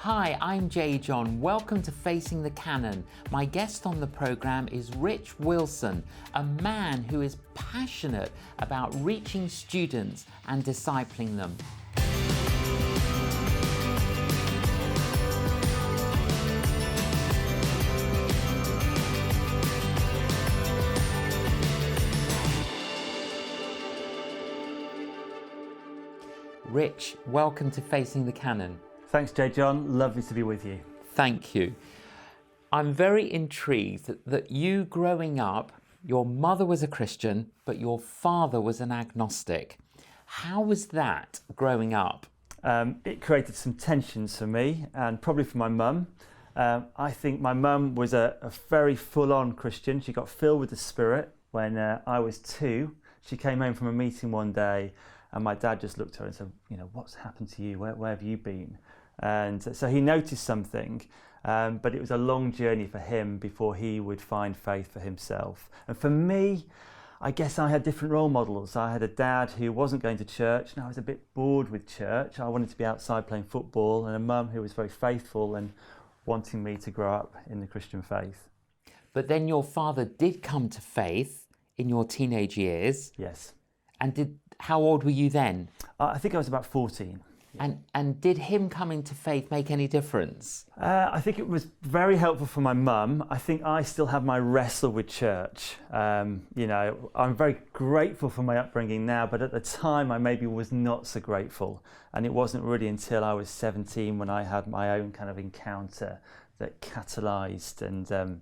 Hi, I'm Jay John. Welcome to Facing the Canon. My guest on the program is Rich Wilson, a man who is passionate about reaching students and discipling them. Rich, welcome to Facing the Canon. Thanks, Jay John. Lovely to be with you. Thank you. I'm very intrigued that you growing up, your mother was a Christian, but your father was an agnostic. How was that growing up? It created some tensions for me and probably for my mum. I think my mum was a very full-on Christian. She got filled with the Spirit when I was 2. She came home from a meeting one day and my dad just looked at her and said, what's happened to you? Where have you been? And so he noticed something, but it was a long journey for him before he would find faith for himself. And for me, I guess I had different role models. I had a dad who wasn't going to church, and I was a bit bored with church. I wanted to be outside playing football, and a mum who was very faithful and wanting me to grow up in the Christian faith. But then your father did come to faith in your teenage years. Yes. And how old were you then? I think I was about 14. And did him coming to faith make any difference? I think it was very helpful for my mum. I think I still have my wrestle with church. I'm very grateful for my upbringing now, but at the time I maybe was not so grateful. And it wasn't really until I was 17 when I had my own kind of encounter that catalysed and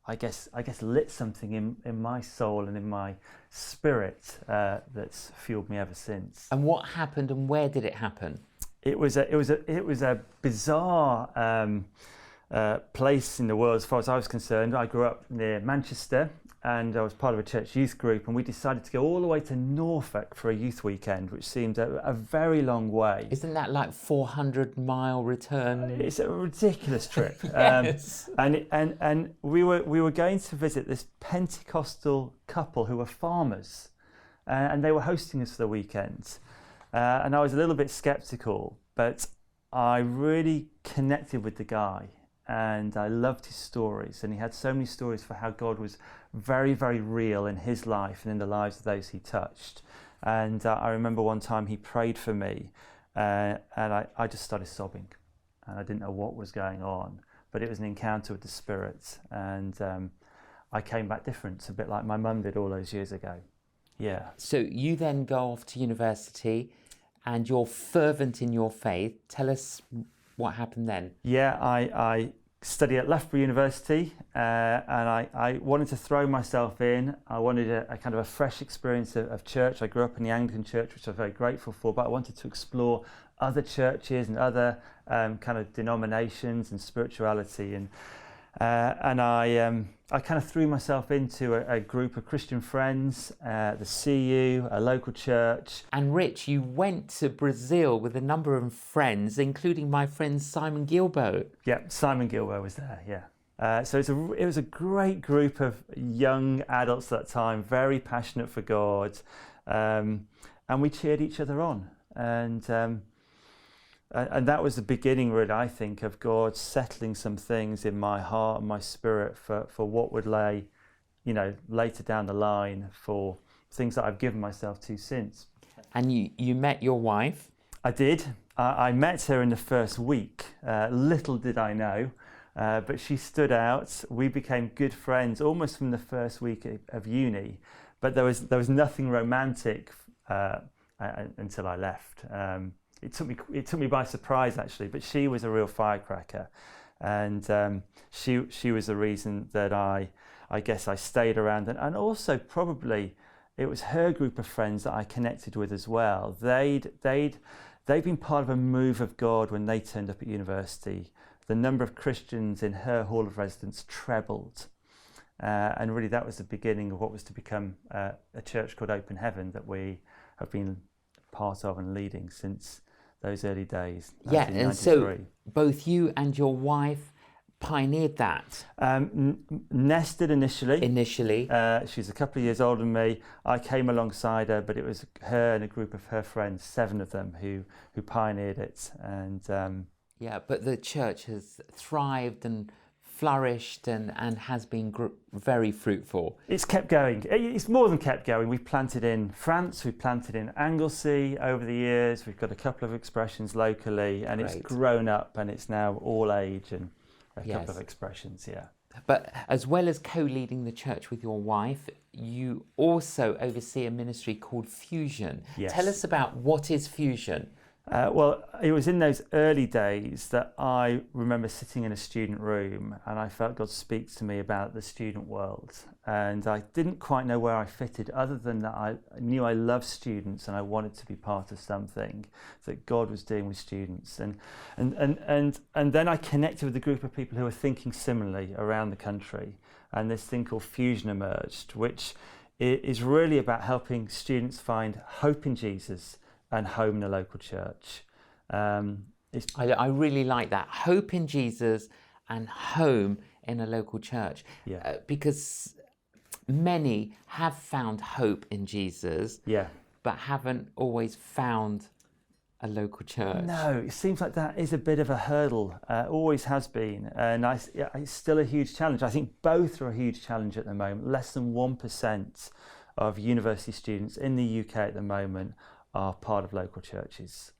I guess lit something in my soul and in my spirit that's fueled me ever since. And what happened and where did it happen? It was a bizarre place in the world as far as I was concerned. I grew up near Manchester and I was part of a church youth group, and we decided to go all the way to Norfolk for a youth weekend, which seemed a very long way. Isn't that like 400-mile return? It's a ridiculous trip. Yes. And we were going to visit this Pentecostal couple who were farmers, and they were hosting us for the weekend. And I was a little bit skeptical, but I really connected with the guy. And I loved his stories, and he had so many stories for how God was very, very real in his life and in the lives of those he touched. And I remember one time he prayed for me, and I just started sobbing, and I didn't know what was going on, but it was an encounter with the Spirit, and I came back different, a bit like my mum did all those years ago. Yeah. So you then go off to university, and you're fervent in your faith. Tell us what happened then. Yeah, I studied at Loughborough University and I wanted to throw myself in. I wanted a kind of a fresh experience of church. I grew up in the Anglican church, which I'm very grateful for, but I wanted to explore other churches and other kind of denominations and spirituality. And I kind of threw myself into a group of Christian friends, the CU, a local church. And Rich, you went to Brazil with a number of friends, including my friend Simon Gilbo. Yeah, Simon Gilbo was there, yeah. So it was a great group of young adults at that time, very passionate for God, and we cheered each other on. And that was the beginning, really, I think, of God settling some things in my heart and my spirit for what would lay, later down the line for things that I've given myself to since. And you met your wife? I did. I met her in the first week. Little did I know, but she stood out. We became good friends almost from the first week of uni, but there was nothing romantic until I left. It took me by surprise, actually, but she was a real firecracker, and she was the reason that I guess I stayed around, and also probably it was her group of friends that I connected with as well. They'd been part of a move of God when they turned up at university. The number of Christians in her hall of residence trebled, and really that was the beginning of what was to become a church called Open Heaven that we have been part of and leading since those early days. Yeah, and so both you and your wife pioneered that. Nested initially. She's a couple of years older than me. I came alongside her, but it was her and a group of her friends, 7 of them, who pioneered it. And Yeah, but the church has thrived and flourished and has been very fruitful. It's kept going. It's more than kept going. We've planted in France, we've planted in Anglesey over the years. We've got a couple of expressions locally, and Great. it's grown up, and it's now all age and a Yes. couple of expressions, yeah. But as well as co-leading the church with your wife, you also oversee a ministry called Fusion. Yes. Tell us about what is Fusion. Well, it was in those early days that I remember sitting in a student room and I felt God speak to me about the student world. And I didn't quite know where I fitted, other than that I knew I loved students and I wanted to be part of something that God was doing with students. And then I connected with a group of people who were thinking similarly around the country. And this thing called Fusion emerged, which is really about helping students find hope in Jesus and home in a local church. I really like that. Hope in Jesus and home in a local church. Yeah. Because many have found hope in Jesus, Yeah. but haven't always found a local church. No, it seems like that is a bit of a hurdle, always has been, and it's still a huge challenge. I think both are a huge challenge at the moment. Less than 1% of university students in the UK at the moment are part of local churches.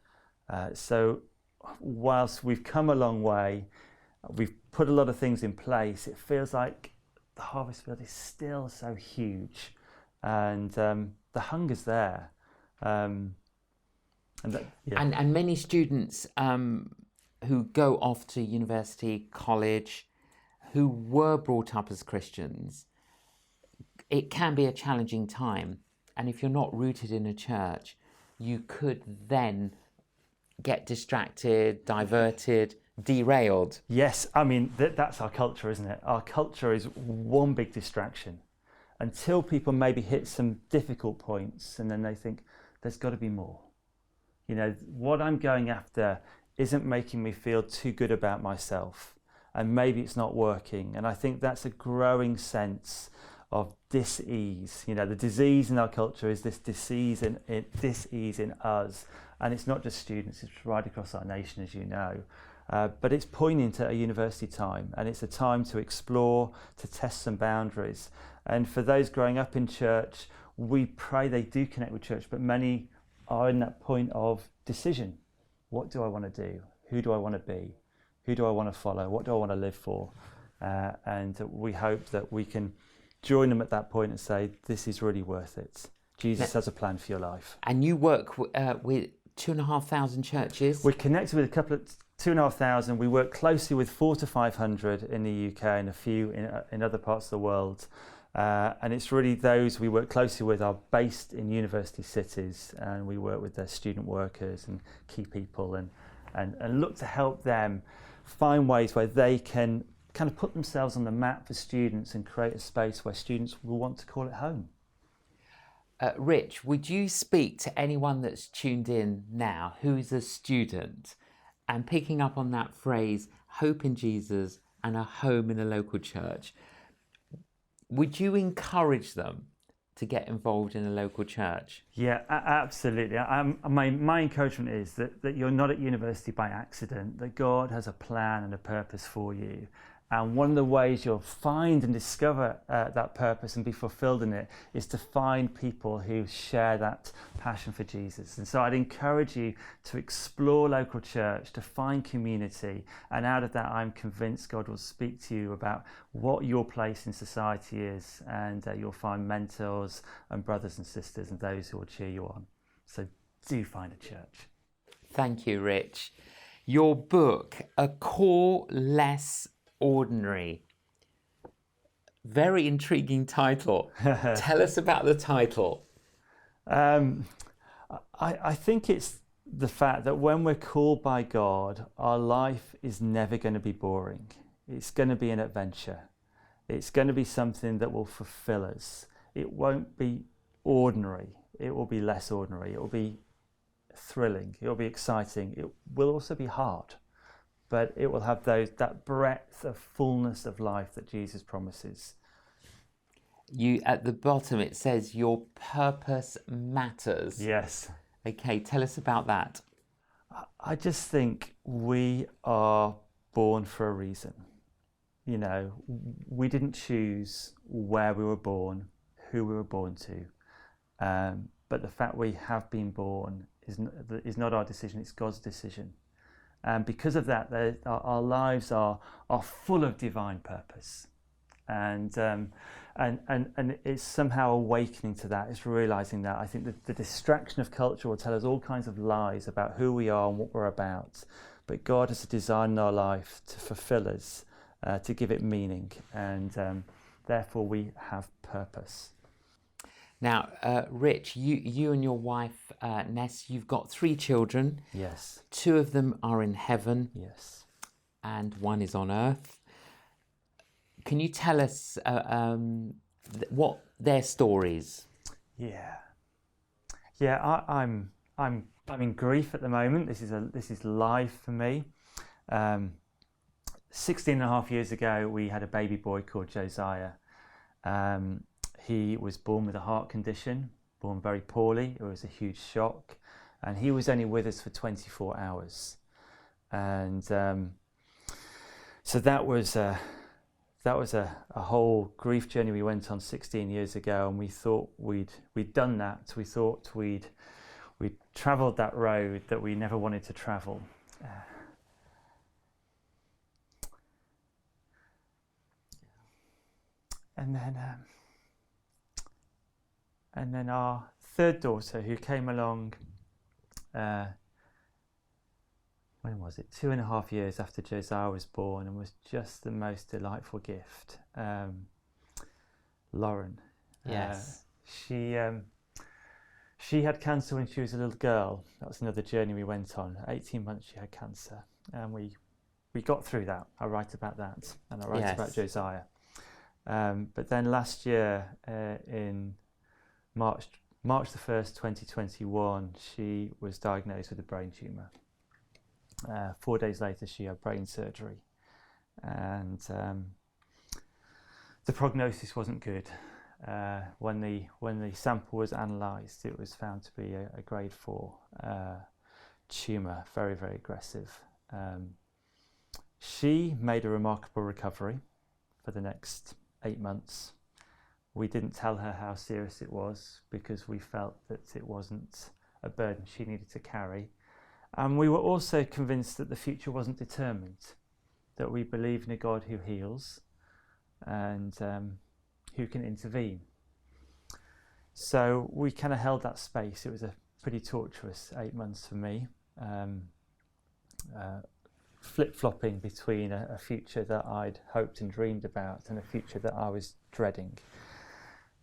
So whilst we've come a long way, we've put a lot of things in place, it feels like the harvest field is still so huge, and the hunger's there. And many students who go off to university, college, who were brought up as Christians, it can be a challenging time. And if you're not rooted in a church, you could then get distracted, diverted, derailed. Yes, I mean, that's our culture, isn't it? Our culture is one big distraction until people maybe hit some difficult points, and then they think, there's got to be more. You know, what I'm going after isn't making me feel too good about myself, and maybe it's not working. And I think that's a growing sense of dis-ease. You know, the disease in our culture is this dis-ease in us, and it's not just students, it's right across our nation, as you know. But it's poignant at a university time, and it's a time to explore, to test some boundaries. And for those growing up in church, we pray they do connect with church, but many are in that point of decision. What do I want to do? Who do I want to be? Who do I want to follow? What do I want to live for? And we hope that we can join them at that point and say, this is really worth it. Jesus has a plan for your life. And you work with 2,500 churches? We're connected with a couple of 2,500. We work closely with 400 to 500 in the UK and a few in other parts of the world. And it's really those we work closely with are based in university cities, and we work with their student workers and key people and look to help them find ways where they can kind of put themselves on the map for students and create a space where students will want to call it home. Rich, would you speak to anyone that's tuned in now who's a student and picking up on that phrase, hope in Jesus and a home in a local church? Would you encourage them to get involved in a local church? Yeah, absolutely. My encouragement is that you're not at university by accident, that God has a plan and a purpose for you. And one of the ways you'll find and discover that purpose and be fulfilled in it is to find people who share that passion for Jesus. And so I'd encourage you to explore local church, to find community. And out of that, I'm convinced God will speak to you about what your place in society is. And you'll find mentors and brothers and sisters and those who will cheer you on. So do find a church. Thank you, Rich. Your book, A Call Less Ordinary. Very intriguing title. Tell us about the title. I think it's the fact that when we're called by God, our life is never going to be boring. It's going to be an adventure. It's going to be something that will fulfill us. It won't be ordinary. It will be less ordinary. It will be thrilling. It will be exciting. It will also be hard. But it will have that breadth of fullness of life that Jesus promises. You at the bottom it says your purpose matters. Yes. Okay, tell us about that. I just think we are born for a reason. You know, we didn't choose where we were born, who we were born to, but the fact we have been born is not our decision, it's God's decision. And because of that, our lives are full of divine purpose. And it's somehow awakening to that. It's realizing that. I think that the distraction of culture will tell us all kinds of lies about who we are and what we're about. But God has a design in our life to fulfill us, to give it meaning, and therefore we have purpose. Now, Rich, you and your wife, Ness, you've got 3 children. Yes. 2 of them are in heaven. Yes. And 1 is on earth. Can you tell us what their stories? Yeah. I'm in grief at the moment. This is live for me. 16 and a half years ago, we had a baby boy called Josiah. He was born with a heart condition, born very poorly. It was a huge shock, and he was only with us for 24 hours. And so that was a whole grief journey we went on 16 years ago, and we thought we'd done that. We thought we'd travelled that road that we never wanted to travel. And then our third daughter, who came along, when was it? 2.5 years after Josiah was born, and was just the most delightful gift. Lauren. Yes. She had cancer when she was a little girl. That was another journey we went on. 18 months she had cancer, and we got through that. I write about that, and I write about Josiah. But then last year, in March the 1st, 2021, she was diagnosed with a brain tumour. 4 days later, she had brain surgery, and the prognosis wasn't good. When the sample was analysed, it was found to be a grade 4 tumour, very, very aggressive. She made a remarkable recovery for the next 8 months. We didn't tell her how serious it was because we felt that it wasn't a burden she needed to carry. And we were also convinced that the future wasn't determined, that we believe in a God who heals and who can intervene. So we kind of held that space. It was a pretty torturous 8 months for me, flip-flopping between a future that I'd hoped and dreamed about and a future that I was dreading.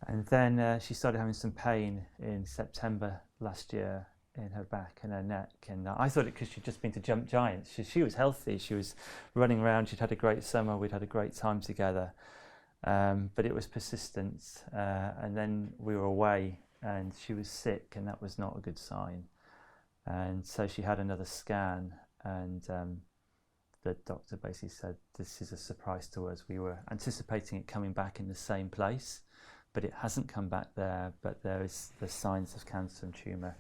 And then she started having some pain in September last year in her back and her neck, and I thought it because she'd just been to Jump Giants. She was healthy, she was running around, she'd had a great summer, we'd had a great time together, but it was persistent, and then we were away and she was sick, and that was not a good sign. And so she had another scan, and the doctor basically said, this is a surprise to us. We were anticipating it coming back in the same place, but it hasn't come back there, but there is the signs of cancer and tumour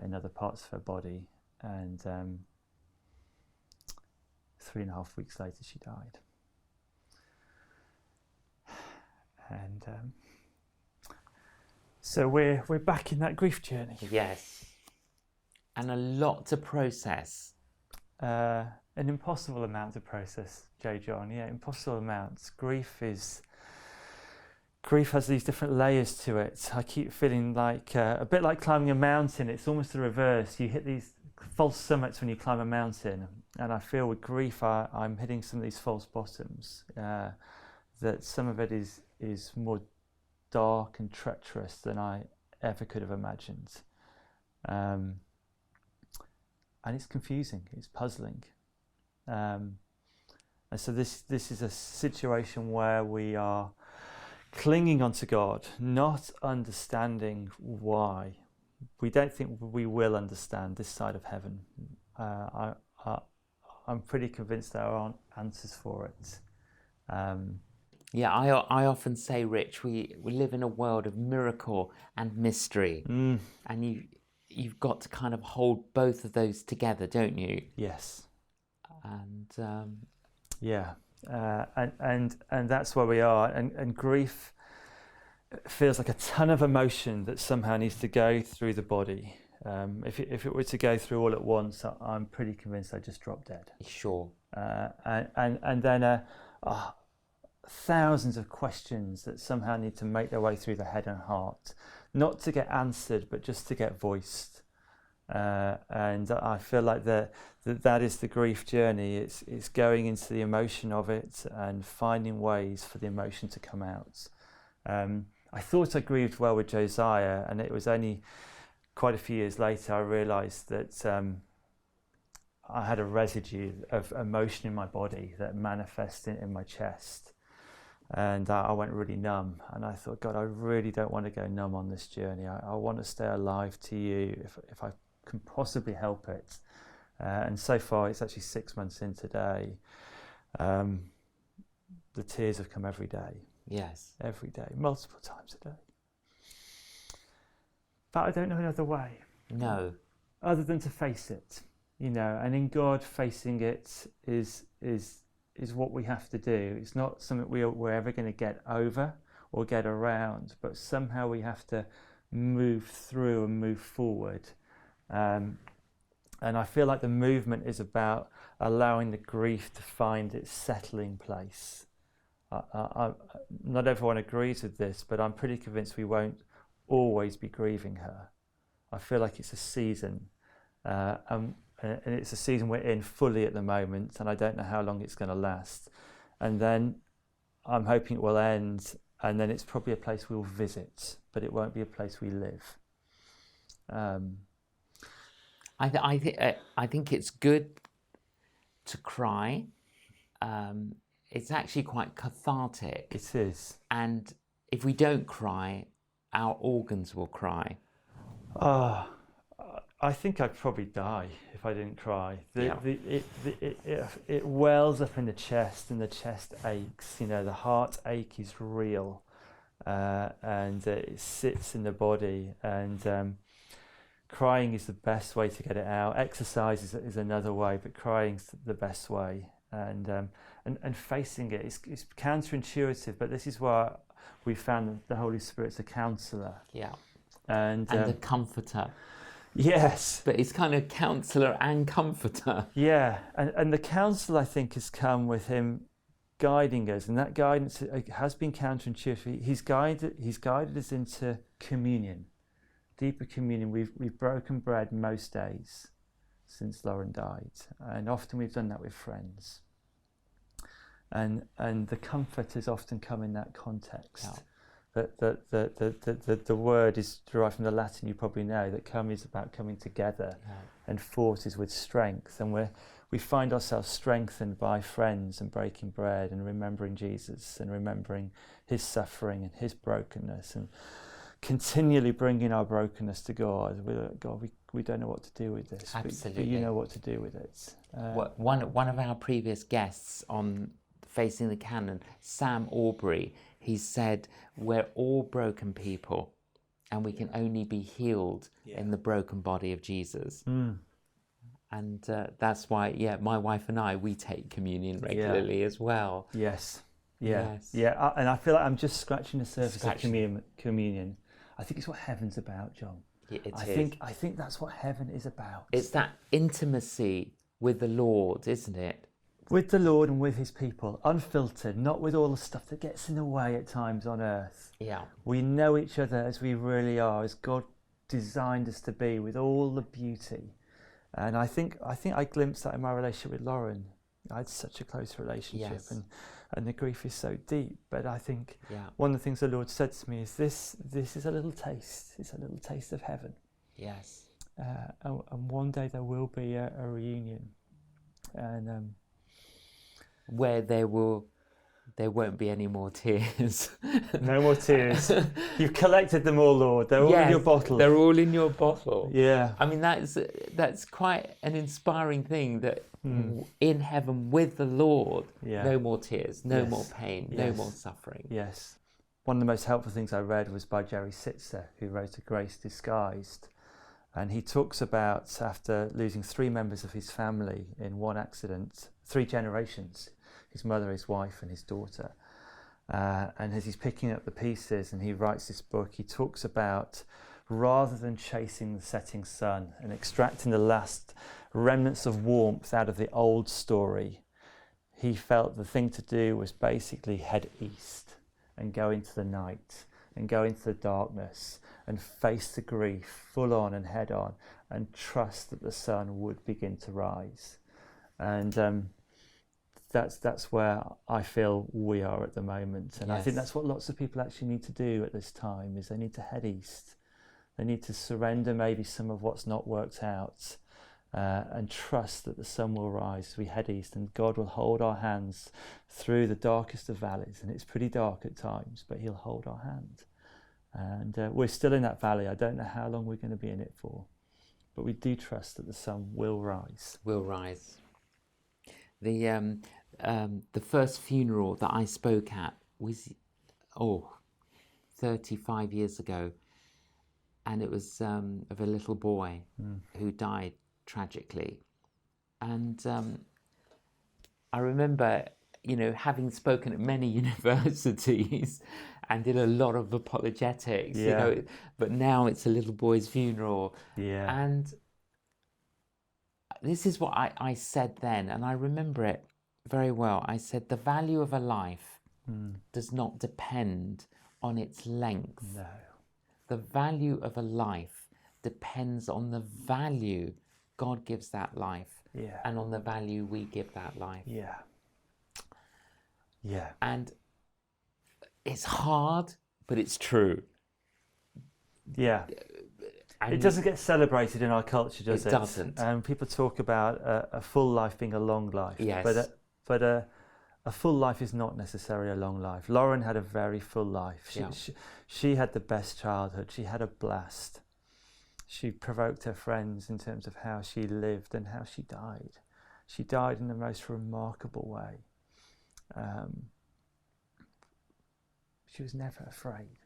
in other parts of her body, and 3.5 weeks later she died. And so we're back in that grief journey. Yes. And a lot to process. An impossible amount to process, J. John. Yeah, impossible amounts. Grief has these different layers to it. I keep feeling like a bit like climbing a mountain. It's almost the reverse. You hit these false summits when you climb a mountain, and I feel with grief I'm hitting some of these false bottoms. That some of it is more dark and treacherous than I ever could have imagined, and it's confusing. It's puzzling, and so this is a situation where we are clinging onto God, not understanding why. We don't think we will understand this side of heaven. I'm pretty convinced there aren't answers for it. Yeah, I often say, Rich, we live in a world of miracle and mystery, and you've got to kind of hold both of those together, don't you? Yes. And Yeah. And that's where we are. And grief feels like a ton of emotion that somehow needs to go through the body. If it were to go through all at once, I'm pretty convinced I'd just drop dead. sure. And then thousands of questions that somehow need to make their way through the head and heart, not to get answered, but just to get voiced. And I feel like that is the grief journey. It's going into the emotion of it and finding ways for the emotion to come out. I thought I grieved well with Josiah, and it was only quite a few years later I realised that I had a residue of emotion in my body that manifested in my chest. And I went really numb, and I thought, God, I really don't want to go numb on this journey. I want to stay alive to you if I can possibly help it. And so far, it's actually 6 months in today. The tears have come every day. Yes. Every day, multiple times a day. But I don't know another way. No. Other than to face it, and in God, facing it is what we have to do. It's not something we're ever going to get over or get around, but somehow we have to move through and move forward. And I feel like the movement is about allowing the grief to find its settling place. Not everyone agrees with this, but I'm pretty convinced we won't always be grieving her. I feel like it's a season, and it's a season we're in fully at the moment, and I don't know how long it's going to last. And then I'm hoping it will end, and then it's probably a place we'll visit, but it won't be a place we live. I think it's good to cry. It's actually quite cathartic. It is. And if we don't cry, our organs will cry. I think I'd probably die if I didn't cry. It wells up in the chest, and the chest aches. The heart ache is real, and it sits in the body. And crying is the best way to get it out. Exercise is another way, but crying's the best way. And facing it is counterintuitive, but this is why we found that the Holy Spirit's a counsellor. Yeah. And the comforter. Yes. But it's kind of counsellor and comforter. Yeah. And the counsel, I think, has come with him guiding us, and that guidance has been counterintuitive. He's guided us into communion, deeper communion. We've broken bread most days since Lauren died, and often we've done that with friends. And the comfort has often come in that context. Yeah. The word is derived from the Latin, you probably know, that come is about coming together, and fort is with strength. And we find ourselves strengthened by friends and breaking bread and remembering Jesus and remembering his suffering and his brokenness, and continually bringing our brokenness to God. We're like, God, we don't know what to do with this. Absolutely. But you know what to do with it. One of our previous guests on Facing the Canon, Sam Aubrey, he said, we're all broken people, and we can only be healed in the broken body of Jesus. And that's why, my wife and I, we take communion regularly as well. Yes. Yes. Yeah. And I feel like I'm just scratching the surface of communion. I think it's what heaven's about, John. I think that's what heaven is about. It's that intimacy with the Lord, isn't it? With the Lord and with his people, unfiltered, not with all the stuff that gets in the way at times on earth. Yeah. We know each other as we really are, as God designed us to be, with all the beauty. And I think I glimpsed that in my relationship with Lauren. I had such a close relationship, and the grief is so deep. But I think one of the things the Lord said to me is this is a little taste. It's a little taste of heaven. Yes. And one day there will be a reunion. And where there won't be any more tears. No more tears. You've collected them all, Lord. They're all in your bottle. They're all in your bottle. Yeah. I mean, that's quite an inspiring thing, that in heaven with the Lord, no more tears, no more pain, no more suffering. Yes. One of the most helpful things I read was by Jerry Sitzer, who wrote A Grace Disguised. And he talks about, after losing 3 members of his family in one accident, 3 generations, his mother, his wife and his daughter. And as he's picking up the pieces and he writes this book, he talks about, rather than chasing the setting sun and extracting the last remnants of warmth out of the old story, he felt the thing to do was basically head east and go into the night and go into the darkness and face the grief full on and head on and trust that the sun would begin to rise. And that's where I feel we are at the moment. And I think that's what lots of people actually need to do at this time, is they need to head east. They need to surrender maybe some of what's not worked out and trust that the sun will rise as we head east, and God will hold our hands through the darkest of valleys. And it's pretty dark at times, but he'll hold our hand. And we're still in that valley. I don't know how long we're going to be in it for, but we do trust that the sun will rise. Will rise. The first funeral that I spoke at was 35 years ago, and it was of a little boy who died tragically. And I remember, having spoken at many universities and did a lot of apologetics, but now it's a little boy's funeral. Yeah. And this is what I said then, and I remember it very well. I said, the value of a life does not depend on its length. No. The value of a life depends on the value God gives that life, and on the value we give that life. Yeah. Yeah. And it's hard, but it's true. Yeah. And it doesn't get celebrated in our culture, does it? It doesn't. People talk about a full life being a long life. Yes. But a full life is not necessarily a long life. Lauren had a very full life. She had the best childhood. She had a blast. She provoked her friends in terms of how she lived and how she died. She died in the most remarkable way. She was never afraid.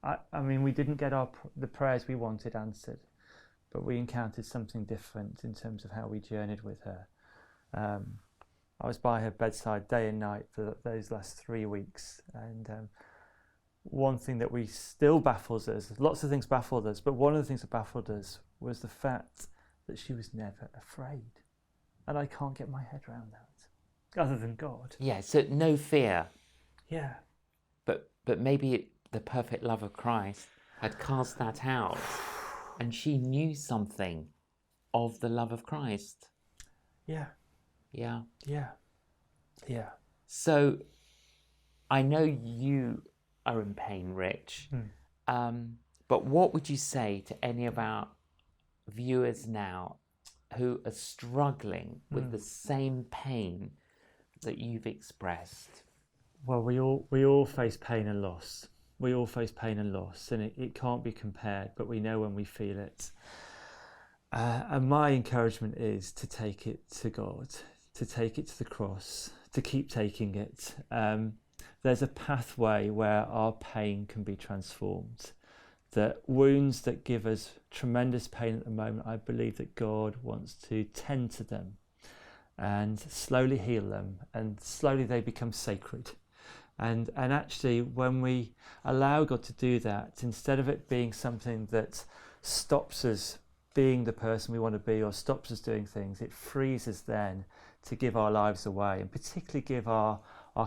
I mean, we didn't get the prayers we wanted answered, but we encountered something different in terms of how we journeyed with her. I was by her bedside day and night for those last 3 weeks, and one thing that still baffles us, lots of things baffled us, but one of the things that baffled us was the fact that she was never afraid. And I can't get my head around that, other than God. Yeah, so no fear. Yeah. But maybe the perfect love of Christ had cast that out, and she knew something of the love of Christ. Yeah. Yeah. Yeah. Yeah. So I know you are in pain, Rich, but what would you say to any of our viewers now who are struggling with the same pain that you've expressed? Well, we all face pain and loss. We all face pain and loss, and it can't be compared, but we know when we feel it. And my encouragement is to take it to God, to take it to the cross, to keep taking it. There's a pathway where our pain can be transformed. The wounds that give us tremendous pain at the moment, I believe that God wants to tend to them and slowly heal them, and slowly they become sacred. And actually, when we allow God to do that, instead of it being something that stops us being the person we want to be or stops us doing things, it frees us then to give our lives away, and particularly give our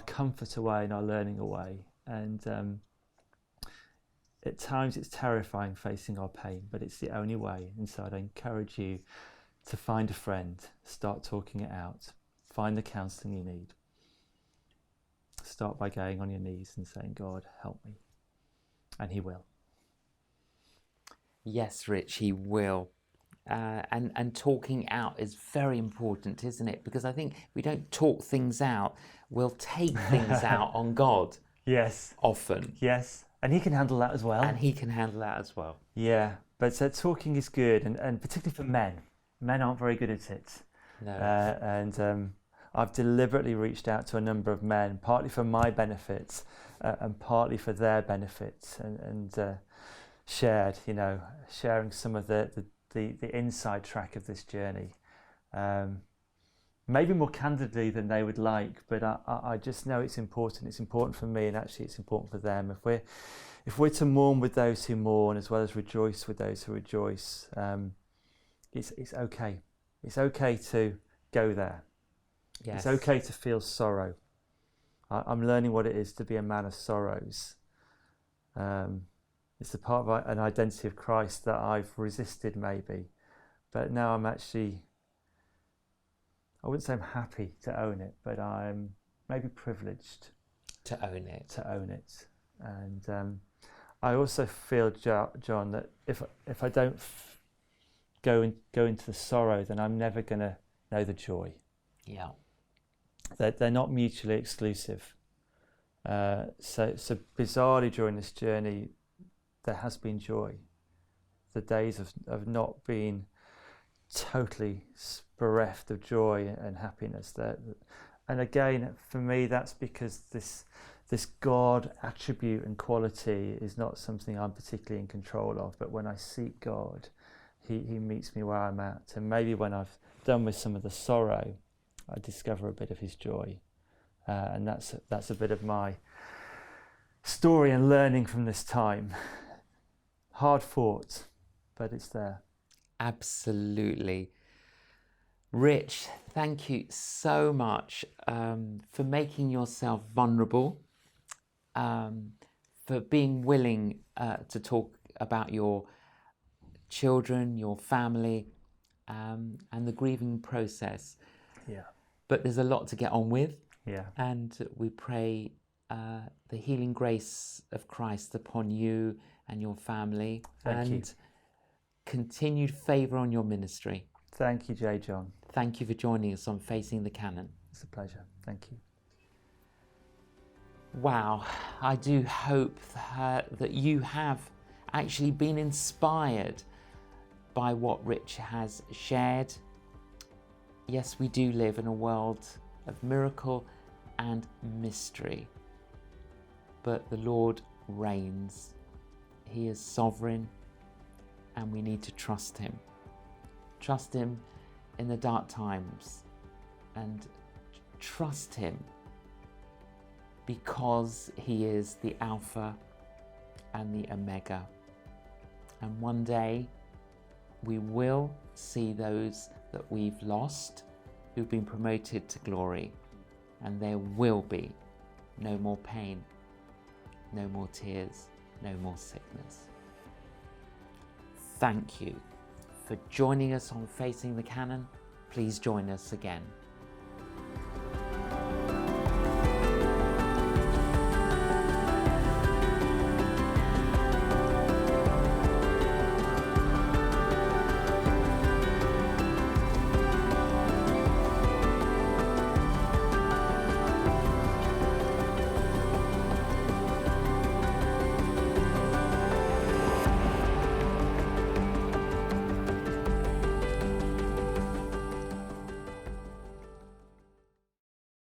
comfort away and our learning away. And at times it's terrifying facing our pain, but it's the only way. And so I'd encourage you to find a friend, start talking it out, find the counselling you need. Start by going on your knees and saying, God, help me. And he will. Yes, Rich, he will. And talking out is very important, isn't it? Because I think if we don't talk things out, we'll take things out on God. Yes. Often. Yes. And he can handle that as well. And he can handle that as well. Yeah. But talking is good, and particularly for men. Men aren't very good at it. No. I've deliberately reached out to a number of men, partly for my benefit and partly for their benefit, and sharing some of the the inside track of this journey. Maybe more candidly than they would like, but I just know it's important. It's important for me, and actually it's important for them. If we're to mourn with those who mourn, as well as rejoice with those who rejoice, it's okay. It's okay to go there. Yes. It's okay to feel sorrow. I'm learning what it is to be a man of sorrows. It's a part of an identity of Christ that I've resisted maybe, but now I'm actually, I wouldn't say I'm happy to own it, but I'm maybe privileged to own it. And I also feel, John, that if I don't go into the sorrow, then I'm never going to know the joy. Yeah. They're not mutually exclusive. So bizarrely during this journey, there has been joy. The days of not being totally bereft of joy and happiness. And again, for me, that's because this God attribute and quality is not something I'm particularly in control of. But when I seek God, He meets me where I'm at. And maybe when I've done with some of the sorrow, I discover a bit of His joy. And that's a bit of my story and learning from this time. Hard fought, but it's there. Absolutely. Rich, thank you so much for making yourself vulnerable, for being willing to talk about your children, your family, and the grieving process. Yeah. But there's a lot to get on with. Yeah. And we pray the healing grace of Christ upon you and your family. Thank you. Continued favour on your ministry. Thank you, J. John. Thank you for joining us on Facing the Canon. It's a pleasure. Thank you. Wow, I do hope that you have actually been inspired by what Rich has shared. Yes, we do live in a world of miracle and mystery, but the Lord reigns. He is sovereign, and we need to trust Him. Trust Him in the dark times, and trust Him because He is the Alpha and the Omega. And one day we will see those that we've lost who've been promoted to glory, and there will be no more pain, no more tears, no more sickness. Thank you for joining us on Facing the Canon. Please join us again.